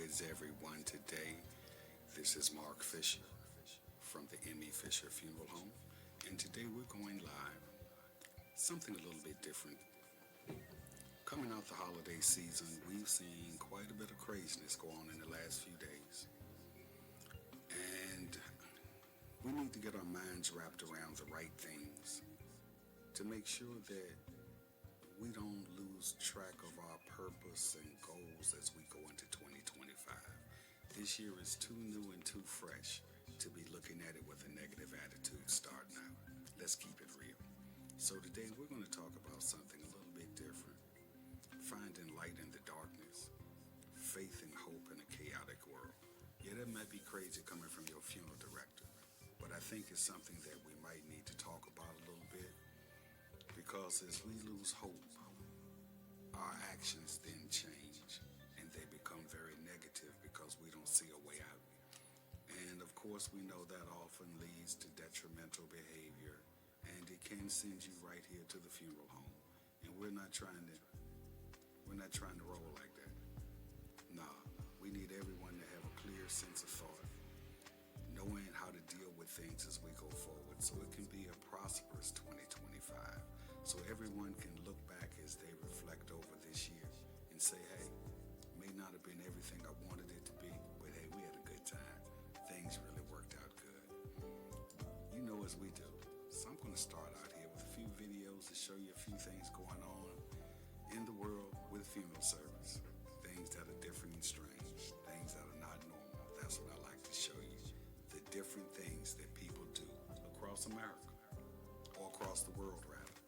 is everyone today? This is Mark Fisher from the M.E. Fisher Funeral Home, and today we're going live. Something a little bit different. Coming out the holiday season, we've seen quite a bit of craziness go on in the last few days, and we need to get our minds wrapped around the right things to make sure that we don't lose track of our purpose and goals as we go into 2025. This year is too new and too fresh to be looking at it with a negative attitude starting out. Let's keep it real. So today we're going to talk about something a little bit different. Finding light in the darkness, faith and hope in a chaotic world. Yeah, that might be crazy coming from your funeral director, but I think it's something that we might need to talk about a little bit, because as we lose hope, our actions then change and they become very negative because we don't see a way out. And of course, we know that often leads to detrimental behavior, and it can send you right here to the funeral home. And we're not trying to roll like that. Nah, we need everyone to have a clear sense of thought, knowing how to deal with things as we go forward, so it can be a prosperous 2025. So everyone can look back as they reflect over this year and say, hey, may not have been everything I wanted it to be, but hey, we had a good time. Things really worked out good. You know, as we do. So I'm going to start out here with a few videos to show you a few things going on in the world with funeral service. Things that are different and strange. Things that are not normal. That's what I like to show you. The different things that people do across America, or across the world, rather.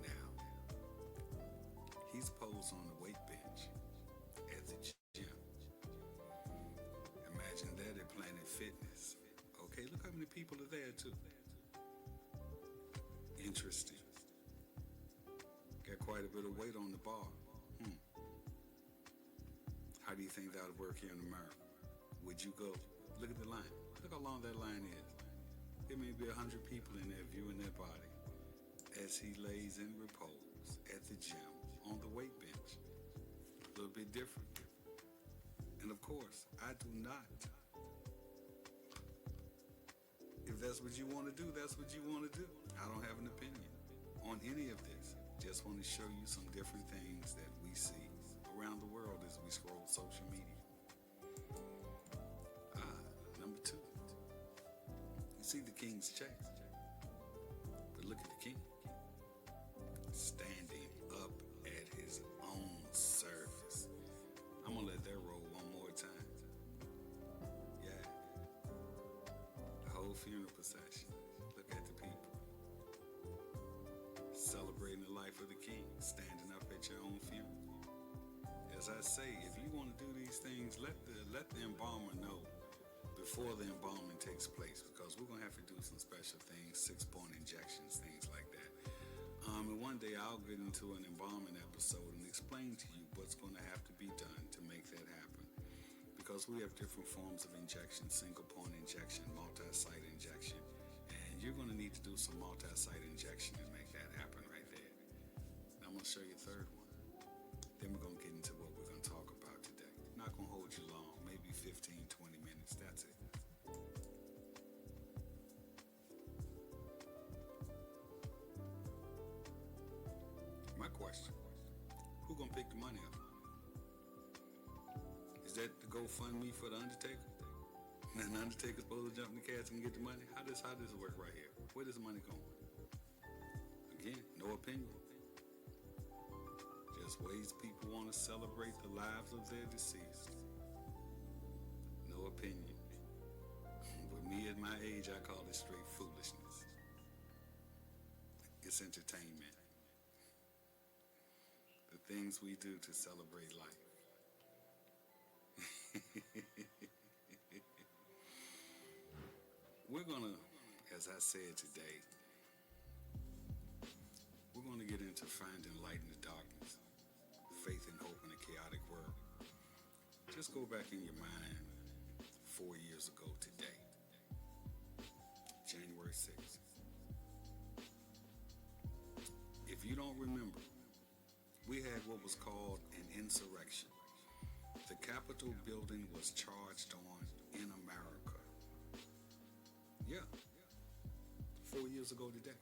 Now, he's posed on the weight bench at the gym. Imagine that at Planet Fitness. Okay, look how many people are there too. Interesting. Got quite a bit of weight on the bar. How do you think that would work here in America? Would you go? Look at the line. Look how long that line is. There may be 100 people in there viewing their body as he lays in repose at the gym on the weight bench. A little bit different. And of course, I do not. If that's what you want to do, that's what you want to do. I don't have an opinion on any of this. Just want to show you some different things that we see around the world as we scroll social media. Number 2, you see the king's chair, but look at the king standing up at his own service. I'm gonna let that roll one more time. Yeah, the whole funeral procession. Look at the people celebrating the life of the king, standing up at your own funeral. As I say, if you want to do these things, let the embalmer know before the embalming takes place, because we're going to have to do some special things, 6-point injections, things like that. And one day I'll get into an embalming episode and explain to you what's going to have to be done to make that happen. Because we have different forms of injection, single-point injection, multi-site injection, and you're going to need to do some multi-site injection to make that happen right there. Now I'm going to show you a third one. Then we're going to get into what we're going to talk about today. Not going to hold you long, maybe 15, 20 minutes, that's it. My question, who going to pick the money up? Is that the GoFundMe for the Undertaker? And the Undertaker's supposed to jump in the casket and get the money? How does it work right here? Where does the money go? Again, no opinion. Just ways people want to celebrate the lives of their deceased. No opinion. With me at my age, I call it straight foolishness. It's entertainment. The things we do to celebrate life. We're gonna, as I said today, we're gonna get into finding light in the darkness. Faith and hope in a chaotic world. Just go back in your mind 4 years ago today, January 6th. If you don't remember We had what was called an insurrection. The Capitol building was charged on in America. Yeah, 4 years ago today.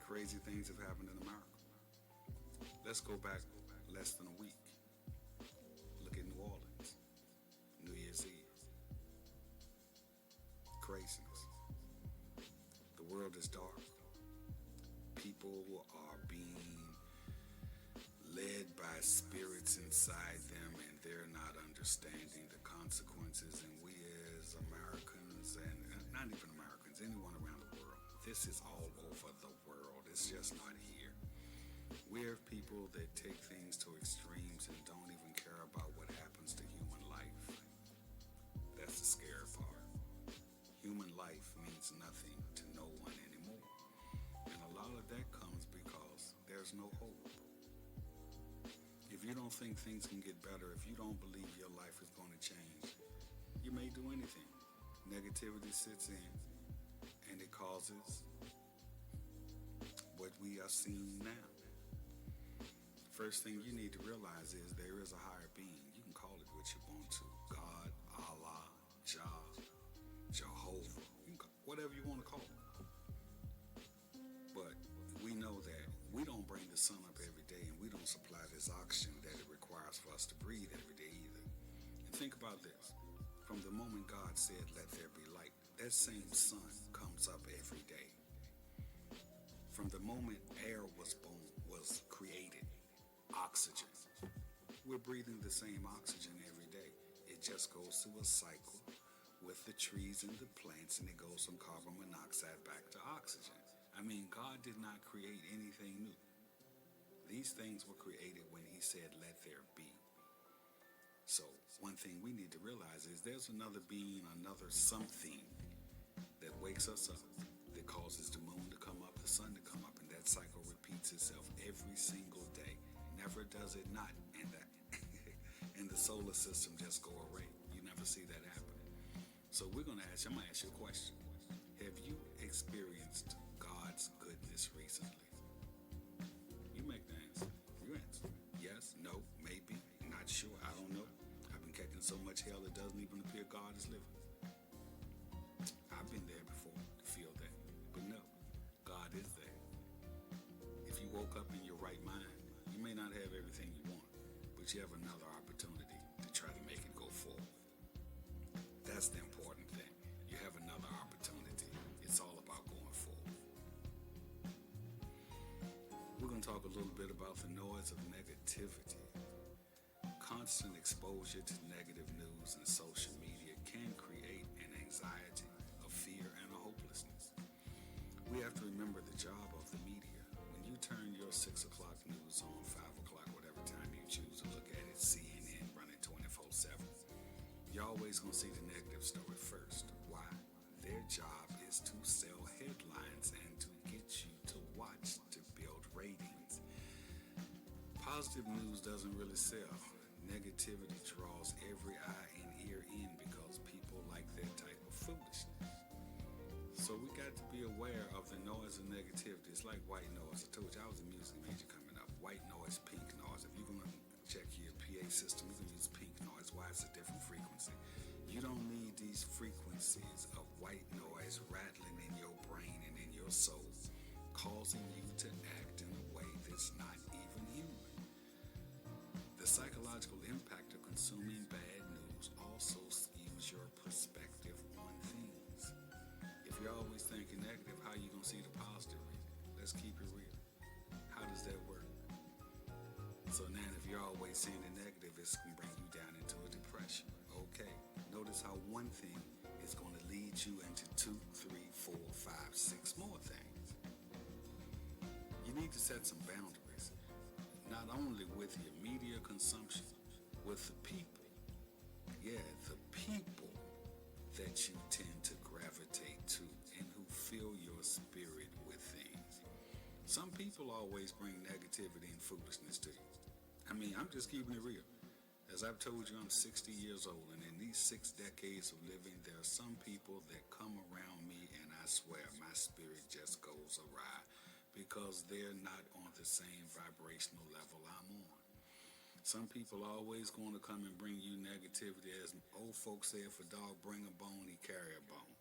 Crazy things have happened in America. Let's go back less than a week. Look at New Orleans, New Year's Eve. Craziness. The world is dark. People are being led by spirits inside them, and they're not understanding the consequences. And we as Americans, and not even Americans, anyone around the world, this is all over the world. It's just not here. We're people that take things to extremes and don't even care about what happens to human life. That's the scary part. Human life means nothing to no one anymore. And a lot of that comes because there's no hope. If you don't think things can get better, if you don't believe your life is going to change, you may do anything. Negativity sits in and it causes what we are seeing now. First thing you need to realize is there is a higher being. You can call it what you want to. God, Allah, Jah, Jehovah, whatever you want to call it. But we know that we don't bring the sun up every day, and we don't supply this oxygen that it requires for us to breathe every day either. And think about this. From the moment God said, let there be light, that same sun comes up every day. From the moment air was created, oxygen. We're breathing the same oxygen every day. It just goes through a cycle with the trees and the plants, and it goes from carbon monoxide back to oxygen. I mean, God did not create anything new. These things were created when he said, let there be. So one thing we need to realize is there's another being, another something that wakes us up, that causes the moon to come up, the sun to come up, and that cycle repeats itself every single day. Never does it not, and and the solar system just go away. You never see that happen. So I'm gonna ask you a question. Have you experienced God's goodness recently? You make the answer. You answer. Yes, no, maybe, not sure, I don't know. I've been catching so much hell it doesn't even appear God is living. I've been there before to feel that. But no, God is there. If you woke up in your right mind, you may not have everything you want, but you have another opportunity to try to make it go forward. That's the important thing. You have another opportunity. It's all about going forward. We're going to talk a little bit about the noise of negativity. Constant exposure to negative news and social media can create an anxiety, a fear, and a hopelessness. We have to remember the job of the media. When you turn your 6 o'clock news on, 5 o'clock, whatever time you choose to look at it, CNN running 24/7, you're always going to see the negative story first. Why? Their job is to sell headlines and to get you to watch, to build ratings. Positive news doesn't really sell. Negativity draws every eye and ear in because people like that type of foolishness. So we got to be aware of the noise and negativity. It's like white noise. I told you I was a music major coming up. White noise, pink noise. If you're going to check your PA system, you can use pink noise. Why? It's a different frequency. You don't need these frequencies of white noise rattling in your brain and in your soul, causing you to act in a way that's not even human. The psychological impact of consuming bad news also skews your perspective on things. If you're always thinking negative, how are you going to see the positive? Let's keep it real. How does that work? So now if you're always seeing the negative, it's going to bring you down into a depression. Okay. Notice how one thing is going to lead you into 2, 3, 4, 5, 6 more things. You need to set some boundaries, not only with your media consumption, with the people. Yeah, the people that you tend to gravitate to and who fill your spirit with things. Some people always bring negativity and foolishness to you. I mean, I'm just keeping it real. As I've told you, I'm 60 years old, and in these 6 decades of living, there are some people that come around me, and I swear my spirit just goes awry because they're not on the same vibrational level I'm on. Some people always going to come and bring you negativity. As old folks say, if a dog bring a bone, he carry a bone.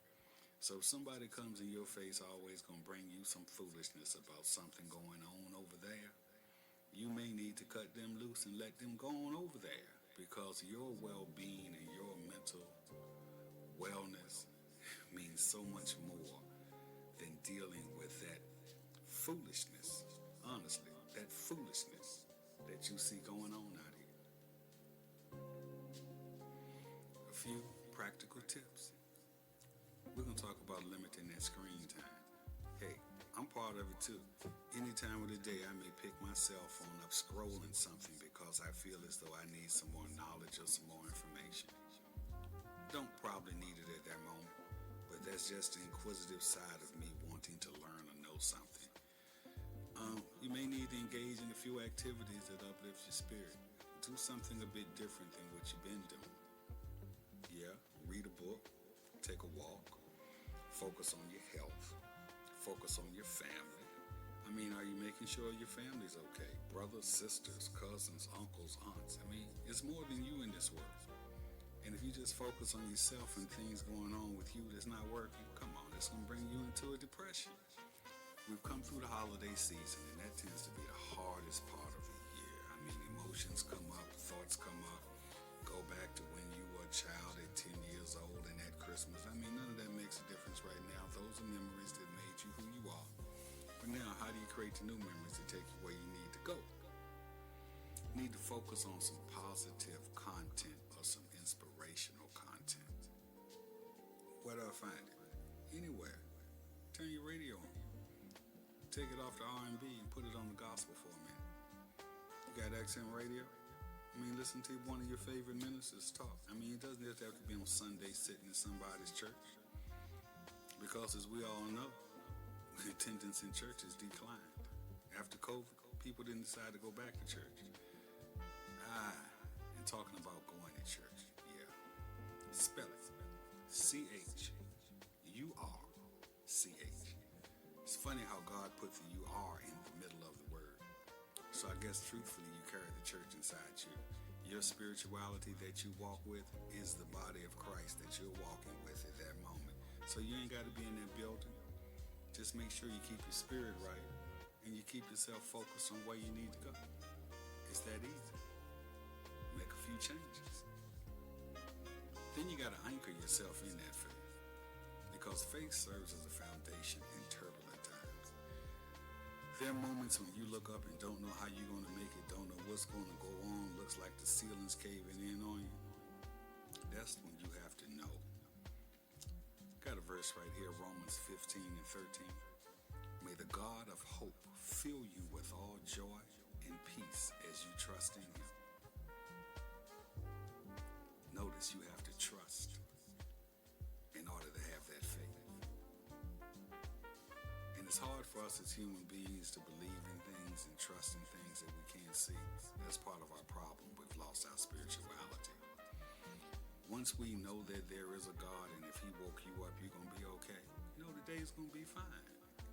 So if somebody comes in your face, always going to bring you some foolishness about something going on over there, you may need to cut them loose and let them go on over there, because your well-being and your mental wellness means so much more than dealing with that foolishness. Honestly, that foolishness that you see going on out here. A few practical tips. We're going to talk about limiting that screen time. Hey, I'm part of it too. Any time of the day, I may pick my cell phone up scrolling something because I feel as though I need some more knowledge or some more information. Don't probably need it at that moment, but that's just the inquisitive side of me wanting to learn or know something. You may need to engage in a few activities that uplift your spirit. Do something a bit different than what you've been doing. Yeah, read a book, take a walk, focus on your health, focus on your family. I mean, are you making sure your family's okay? Brothers, sisters, cousins, uncles, aunts. I mean, it's more than you in this world. And if you just focus on yourself and things going on with you that's not working, come on, it's going to bring you into a depression. We've come through the holiday season, and that tends to be the hardest part of the year. I mean, emotions come up, thoughts come up. Go back to when you were a child at 10 years old and at Christmas. I mean, none of that makes a difference right now. Those are memories that made you who you are. But now, how do you create the new memories to take you where you need to go? You need to focus on some positive content or some inspirational content. Where do I find it? Anywhere. Turn your radio on. Take it off the R&B and put it on the gospel for a minute. You got XM radio? I mean, listen to one of your favorite ministers talk. I mean, it doesn't just have to be on Sunday sitting in somebody's church. Because as we all know, attendance in churches declined. After COVID, people didn't decide to go back to church. And talking about going to church, yeah. Spell it. C-H-U-R-C-H. It's funny how God put the "you-are" in the middle of the word. So I guess truthfully, you carry the church inside you. Your spirituality that you walk with is the body of Christ that you're walking with at that moment. So you ain't got to be in that building. Just make sure you keep your spirit right and you keep yourself focused on where you need to go. It's that easy. Make a few changes. Then you got to anchor yourself in that faith, because faith serves as a foundation in turbulent times. There are moments when you look up and don't know how you're going to make it, don't know what's going to go on, looks like the ceiling's caving in on you. That's when you have to know. Got a verse right here, Romans 15 and 13. May the God of hope fill you with all joy and peace as you trust in him. Notice you have to trust in order to have that faith. And it's hard for us as human beings to believe in things and trust in things that we can't see. That's part of our problem. We've lost our spirituality. Once we know that there is a God, and if he woke you up, you're going to be okay. You know, the day's going to be fine.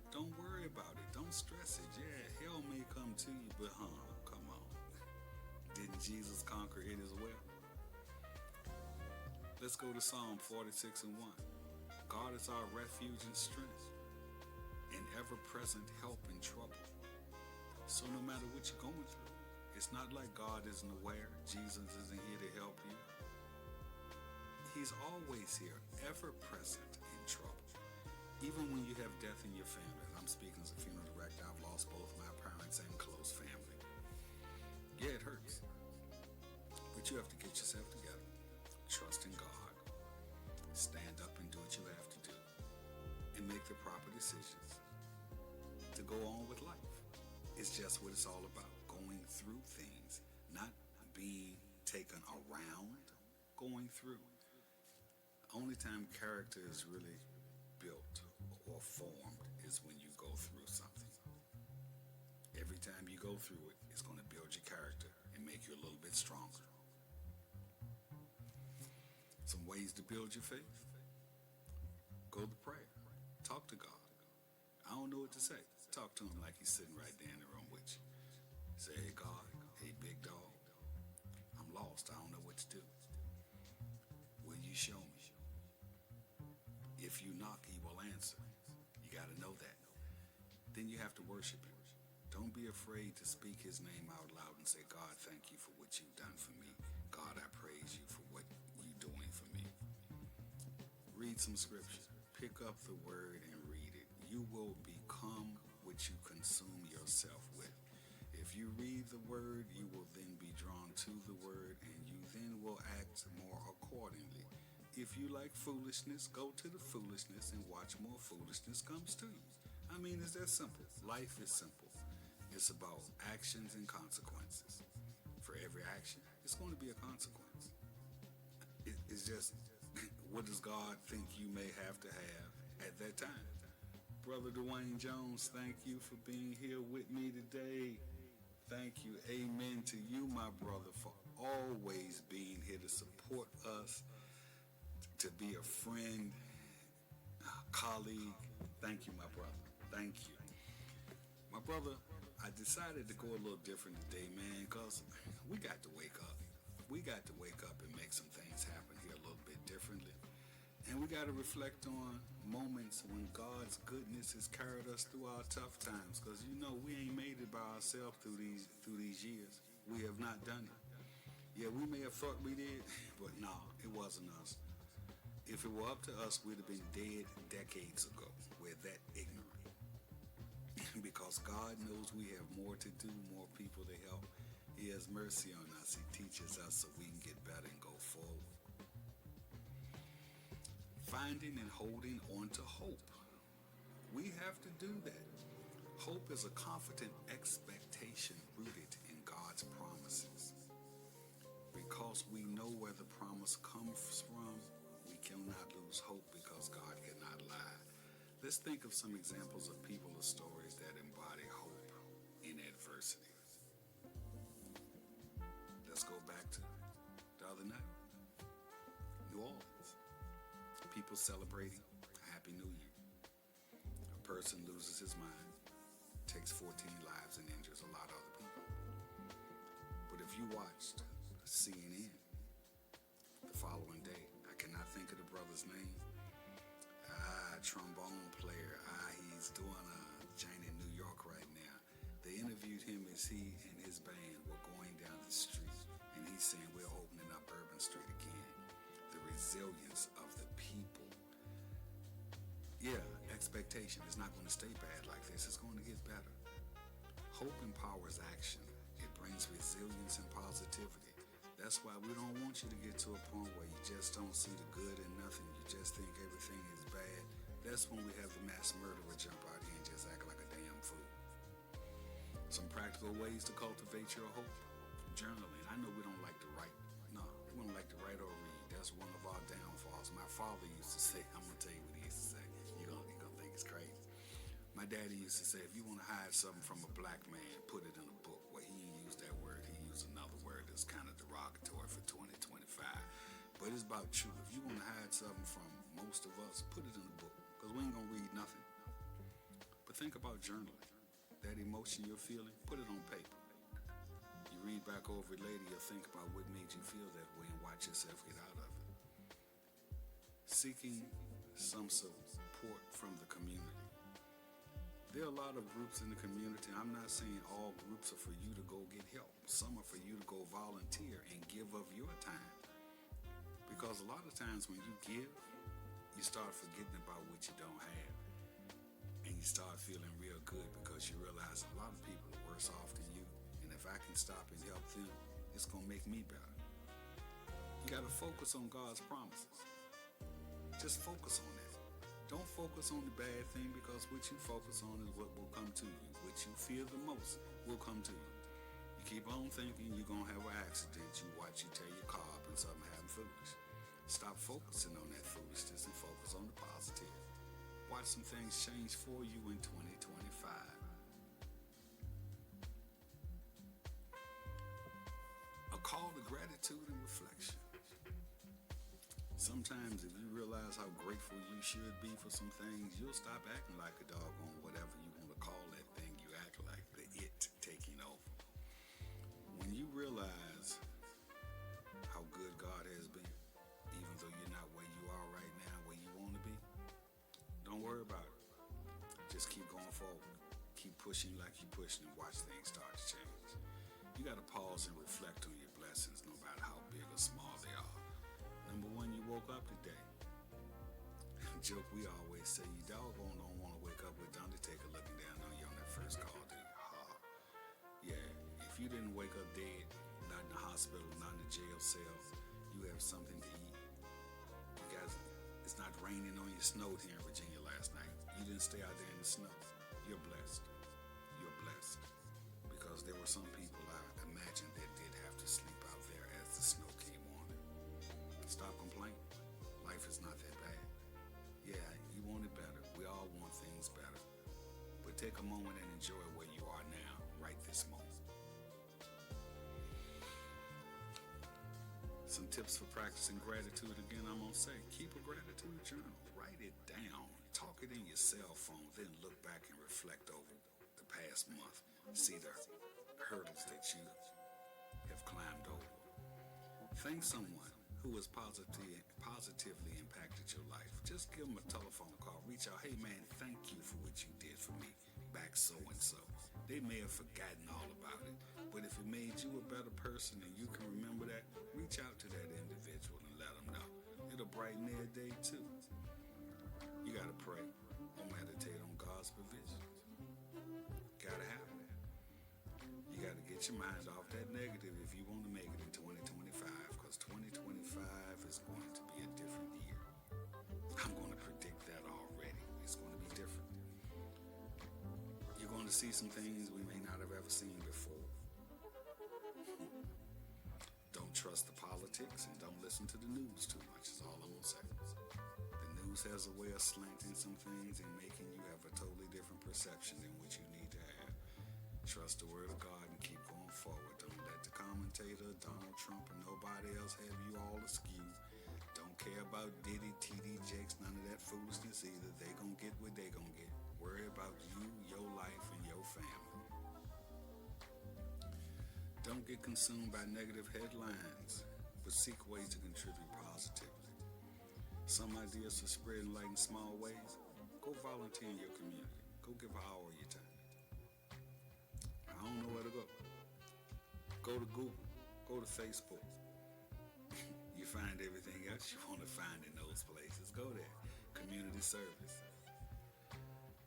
Don't worry about it. Don't stress it. Yeah, hell may come to you, but come on. Didn't Jesus conquer it as well? Let's go to Psalm 46 and 1. God is our refuge and strength, an ever-present help in trouble. So no matter what you're going through, it's not like God isn't aware. Jesus isn't here to help you. He's always here, ever-present in trouble. Even when you have death in your family. I'm speaking as a funeral director. I've lost both my parents and close family. Yeah, it hurts. But you have to get yourself together. Trust in God. Stand up and do what you have to do. And make the proper decisions to go on with life. It's just what it's all about. Going through things. Not being taken around. Going through. Only time character is really built or formed is when you go through something. Every time you go through it, it's going to build your character and make you a little bit stronger. Some ways to build your faith. Go to prayer. Talk to God. I don't know what to say. Talk to him like he's sitting right there in the room with you. Say, hey, God, hey, big dog, I'm lost. I don't know what to do. Will you show me? If you knock, he will answer. You got to know that. Then you have to worship him. Don't be afraid to speak his name out loud and say, God, thank you for what you've done for me. God, I praise you for what you're doing for me. Read some scripture. Pick up the word and read it. You will become what you consume yourself with. If you read the word, you will then be drawn to the word, and you then will act more accordingly. If you like foolishness, go to the foolishness and watch more foolishness comes to you. I mean, it's that simple. Life is simple. It's about actions and consequences. For every action, it's going to be a consequence. It's just, what does God think you may have to have at that time? Brother Dwayne Jones, thank you for being here with me today. Thank you. Amen to you, my brother, for always being here to support us, to be a friend, a colleague. Thank you, my brother. Thank you. My brother, I decided to go a little different today, man, because we got to wake up. We got to wake up and make some things happen here a little bit differently. And we got to reflect on moments when God's goodness has carried us through our tough times, because you know we ain't made it by ourselves through these years. We have not done it. Yeah, we may have thought we did, but no, it wasn't us. If it were up to us, we'd have been dead decades ago. We're that ignorant. Because God knows we have more to do, more people to help. He has mercy on us. He teaches us so we can get better and go forward. Finding and holding on to hope. We have to do that. Hope is a confident expectation rooted in God's promises. Because we know where the promise comes from, we cannot lose hope because God cannot lie. Let's think of some examples of people or stories that embody hope in adversity. Let's go back to the other night. New Orleans. People celebrating a Happy New Year. A person loses his mind, takes 14 lives and injures a lot of other people. But if you watched CNN the following day, I cannot think of the brother's name. Trombone player. He's doing a joint in New York right now. They interviewed him as he and his band were going down the street, and he's saying we're opening up Bourbon Street again. The resilience of the people. Yeah, expectation is not going to stay bad like this. It's going to get better. Hope empowers action. It brings resilience and positivity. That's why we don't want you to get to a point where you just don't see the good in nothing. You just think everything is bad. That's when we have the mass murderer jump out here and just act like a damn fool. Some practical ways to cultivate your hope. Journaling. I know we don't like to write. No, we don't like to write or read. That's one of our downfalls. My father used to say, I'm going to tell you what he used to say. You're going to think it's crazy. My daddy used to say, if you want to hide something from a black man, put it in a book. Well, he didn't use that word. He used another word that's kind of derogatory for 2025. But it's about truth. If you want to hide something from most of us, put it in a book. Because we ain't going to read nothing. But think about journaling. That emotion you're feeling, put it on paper. You read back over it later, you'll think about what made you feel that way and watch yourself get out of it. Seeking some support from the community. There are a lot of groups in the community. I'm not saying all groups are for you to go get help. Some are for you to go volunteer and give of your time. Because a lot of times when you give, you start forgetting about what you don't have. And you start feeling real good because you realize a lot of people are worse off than you. And if I can stop and help them, it's going to make me better. You got to focus on God's promises. Just focus on that. Don't focus on the bad thing, because what you focus on is what will come to you. What you fear the most will come to you. You keep on thinking you're going to have an accident. You watch you tear your car up and something happen foolish. Stop focusing on that foolishness and focus on the positive. Watch some things change for you in 2025. A call to gratitude and reflection. Sometimes if you realize how grateful you should be for some things, you'll stop acting like a doggone whatever you want to call it you realize how good God has been, even though you're not where you are right now, where you want to be, don't worry about it. Just keep going forward. Keep pushing like you're pushing and watch things start to change. You got to pause and reflect on your blessings, no matter how big or small they are. Number one, you woke up today. Joke we always say, you doggone don't want to wake up with the Undertaker looking down on you on that first call to you. Ha. Yeah, if you didn't wake up dead, not in the hospital, not in the jail cell, you have something to eat. You guys, it's not raining on you, snowed here in Virginia last night. You didn't stay out there in the snow. You're blessed. You're blessed. Because there were some people I imagine that did have to sleep out there as the snow came on. Stop complaining. Life is not that bad. Yeah, you want it better. We all want things better. But take a moment and enjoy where you are now, right this moment. Some tips for practicing gratitude. Again, I'm going to say, keep a gratitude journal. Write it down. Talk it in your cell phone. Then look back and reflect over the past month. See the hurdles that you have climbed over. Thank someone who has positively impacted your life. Just give them a telephone call. Reach out. Hey, man, thank you for what you did for me back so-and-so. They may have forgotten all about it, but if it made you a better person and you can remember that, reach out to that individual and let them know. It'll brighten their day too. You got to pray or meditate on God's provision. Got to have that. You got to get your mind off that negative if you want to make it in 2025, because 2025 is going to be a different year. I'm going to predict that already. It's going to be different. You're going to see some things we may not have ever seen before. Don't trust the politics and don't listen to the news too much is all I'm going to say. The news has a way of slanting some things and making you have a totally different perception than what you need to have. Trust the word of God and keep going forward. Don't let the commentator, Donald Trump, or nobody else have you all askew. Don't care about Diddy, TD Jakes, none of that foolishness either. They gonna get what they gonna get. Worry about you, your life, and your family. Don't get consumed by negative headlines, but seek ways to contribute positively. Some ideas for spreading light in small ways. Go volunteer in your community. Go give an hour of your time. I don't know where to go. Go to Google. Go to Facebook. You find everything else you want to find in those places. Go there. Community service.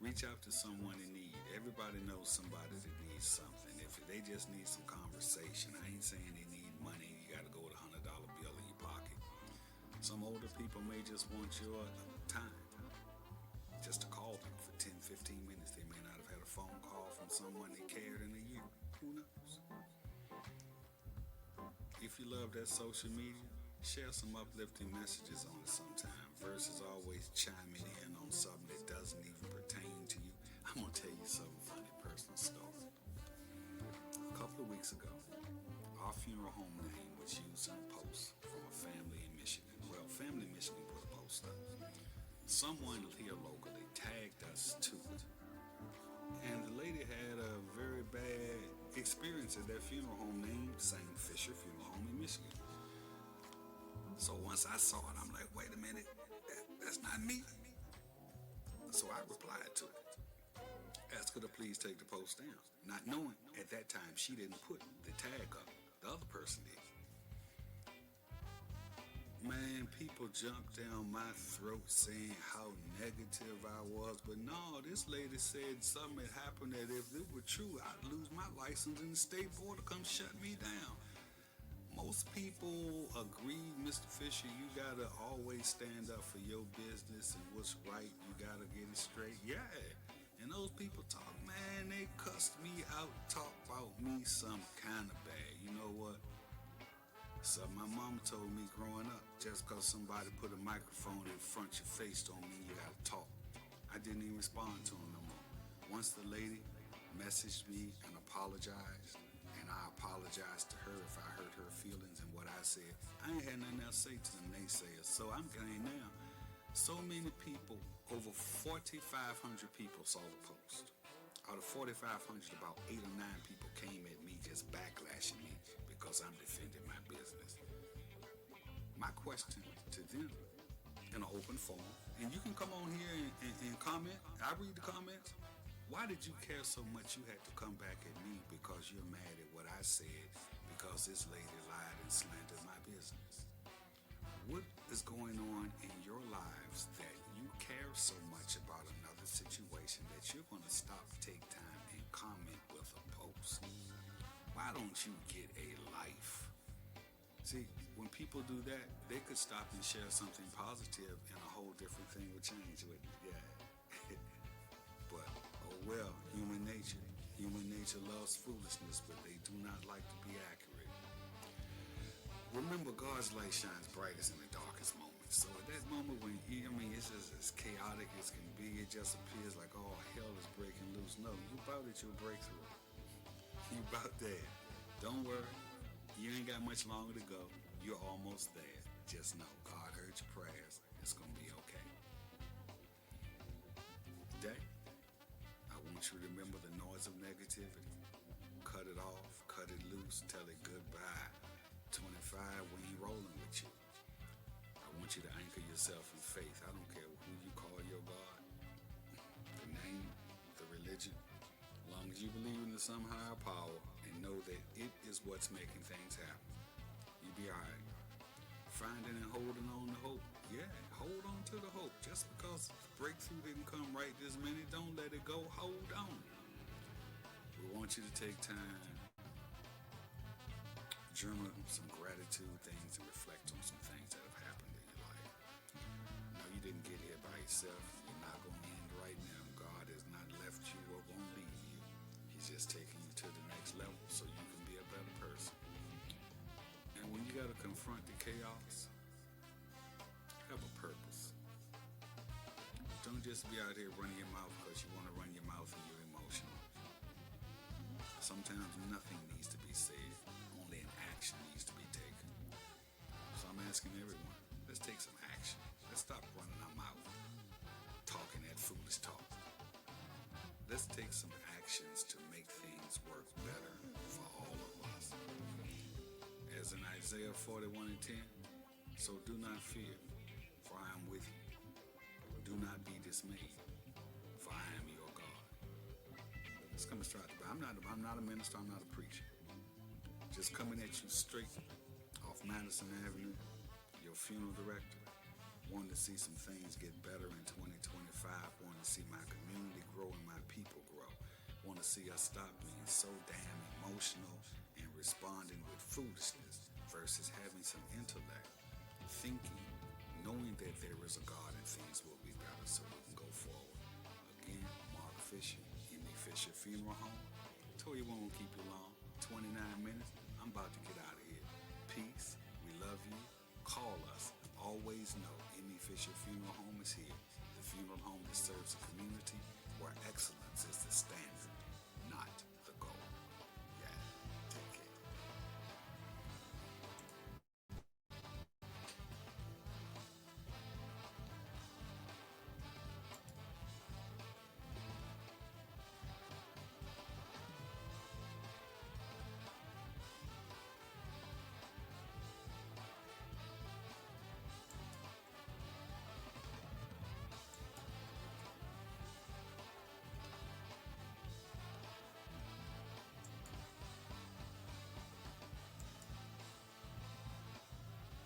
Reach out to someone in need. Everybody knows somebody that needs something. If they just need some conversation, I ain't saying they need money. You got to go with $100 bill in your pocket. Some older people may just want your time. Just to call them for 10, 15 minutes. They may not have had a phone call from someone they cared in a year. Who knows? If you love that social media, share some uplifting messages on it sometime versus always chiming in on something that doesn't even pertain to you. I'm going to tell you something funny, personal story. A couple of weeks ago, our funeral home name was used in a post from a family in Michigan. Well, family in Michigan put a post up. Someone here locally tagged us to it. And the lady had a very bad experience at their funeral home named St. Fisher Funeral Home in Michigan. So once I saw it, I'm like, wait a minute, that's not me. So I replied to it. Asked her to please take the post down. Not knowing at that time she didn't put the tag up. The other person did. Man, people jumped down my throat saying how negative I was. But no, this lady said something had happened that if it were true, I'd lose my license and the state board to come shut me down. Most people agree, Mr. Fisher, you gotta always stand up for your business and what's right. You gotta get it straight. Yeah. And those people talk, man, they cussed me out, talk about me some kind of bad. You know what? So my mama told me growing up, just because somebody put a microphone in front of your face don't mean you gotta talk. I didn't even respond to him no more. Once the lady messaged me and apologized, and I apologized to her if I hurt her feelings and what I said, I ain't had nothing else to say to the naysayers. So I'm saying now, so many people, over 4,500 people saw the post. Out of 4,500, about 8 or 9 people came at me just backlashing me because I'm defending my business. My question to them in an open forum, and you can come on here and comment. I read the comments. Why did you care so much you had to come back at me because you're mad at what I said because this lady lied and slandered my business? What is going on in your lives that you care so much about another situation that you're going to stop, take time, and comment with a post? Why don't you get a life? See, when people do that, they could stop and share something positive and a whole different thing would change with it. Yeah. But, oh well, human nature. Human nature loves foolishness, but they do not like to be accurate. Remember, God's light shines brightest in the darkest moments. So at that moment when, it's just as chaotic as can be, it just appears like, oh, hell is breaking loose. No, you about it, you'll break through. You about there. Don't worry. You ain't got much longer to go. You're almost there. Just know God heard your prayers. It's going to be okay. Today, I want you to remember the noise of negativity. Cut it off. Cut it loose. Tell it goodbye. 25, we ain't rolling with you. I want you to anchor yourself in faith. I don't care who you call your God, the name, the religion. As long as you believe in some higher power and know that it is what's making things happen, you'll be all right. Finding and holding on to hope. Yeah, hold on to the hope. Just because the breakthrough didn't come right this minute, don't let it go. Hold on. We want you to take time, journal some gratitude things, and reflect on some things that have happened in your life. No, you didn't get here by yourself. You're not going to end right now. God has not left you or won't leave you. He's just taking you to the next level so you can be a better person. And when you got to confront the chaos, have a purpose. Don't just be out here running your mouth because you want to run your mouth and you're emotional. Sometimes nothing needs to be said. Only an action needs to be taken. So I'm asking everyone, let's take some action. Let's stop running our mouth, talking that foolish talk. Let's take some actions to make things work better for all of us. As in Isaiah 41:10, so do not fear, for I am with you. Do not be dismayed, for I am your God. Let's come and start. I'm not a minister, I'm not a preacher. Just coming at you straight off Madison Avenue, your funeral director. Wanting to see some things get better in 2025. Wanting to see my community grow and my people grow. Want to see us stop being so damn emotional and responding with foolishness versus having some intellect, thinking, knowing that there is a God and things will be better so we can go forward. Again, Mark Fisher, Emmy Fisher Funeral Home. Told you we won't keep you long. 29 minutes. I'm about to get out of here. Peace. We love you. Call us. Always know Emmy Fisher Funeral Home is here. The funeral home that serves the community where excellence is the standard.